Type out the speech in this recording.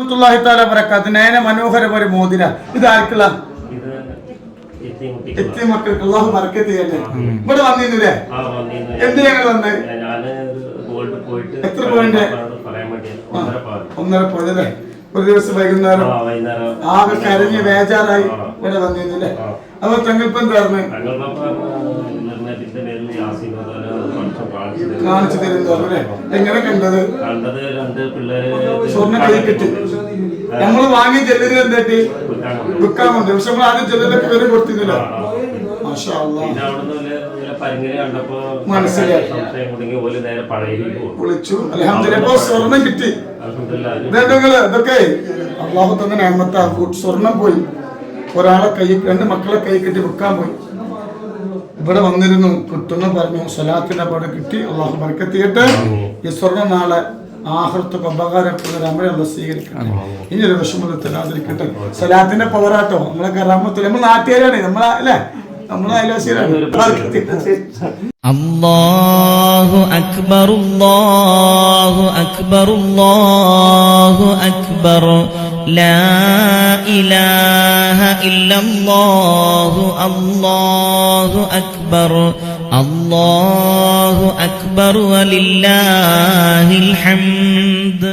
വറഹ്മത്തുള്ളാഹി തആല ബറകാത്ത്. നയന മനോഹരം ഒരു മോതിര. ഇത് ആർക്കുള്ള? എത്തിയ മക്കൾക്ക് അല്ലാഹു ബർക്കത്ത് ചെയ്യട്ടെ. ഇവിടെ വന്നിരുന്നില്ലേ? എന്ത് ഞങ്ങൾ വന്നേ? എത്ര പോയിന്റ്? 1.5 പോയിന്റ് അല്ലേ? ഒരു ദിവസം വൈകുന്നേരം ആകെ കരഞ്ഞ് ബേജാറായി ഇവിടെ വന്നിരുന്നില്ലേ? അപ്പൊ തങ്ങൾപ്പം എന്തായിരുന്നു? കാണിച്ചു തരുന്നല്ലേ? എങ്ങനെ കണ്ടത്? സ്വർണ്ണ കൈ കിട്ടി. നമ്മള് വാങ്ങി ചെല്ലത് എന്താട്ടി വിൽക്കാൻ കൊണ്ട്. പക്ഷെ നമ്മൾ ആദ്യം ചെല്ലലൊക്കെ വില കൊടുത്തിരുന്നില്ല. മാഷാ അല്ലാഹ്. മനസ്സിലായി. വിളിച്ചു അൽഹംദുലില്ലാഹ്. സ്വർണം കിട്ടി. ഇതൊക്കെ അള്ളാഹു തന്നെ നിഅമത്താ. സ്വർണം പോയി, ഒരാളെ കൈ, 2 മക്കളെ കൈ കിട്ടി വിൽക്കാൻ പോയി. ഇവിടെ വന്നിരുന്നു, കിട്ടുന്ന പറഞ്ഞു. സ്വലാത്തിന്റെ പാടെ കിട്ടി. അള്ളാഹു ബർക്കത്ത് ചെയ്യട്ടെ. ഈ സ്വർണ്ണം നാളെ ആഖിറത്തൊക്കെ ഉപകാരപ്പെടുന്ന അമല സ്വീകരിക്കട്ടെ. ഇനിയൊരു വിഷമത്തിലാതിരിക്കട്ടെ. സ്വലാത്തിന്റെ പവറാട്ടോ. നമ്മളൊക്കെ റഹ്മത്തുൽ, നമ്മൾ നാട്ടുകാരാണ്, നമ്മളെ അല്ലേ, നമ്മളെ അയൽവാസികളാണ്. അല്ലാഹു അക്ബർ അല്ലാഹു അക്ബർ അല്ലാഹു അക്ബർ ലാ ഇലാഹ ഇല്ലല്ലാഹു അല്ലാഹു അക്ബർ അല്ലാഹു അക്ബർ വലില്ലാഹിൽ ഹംദ്.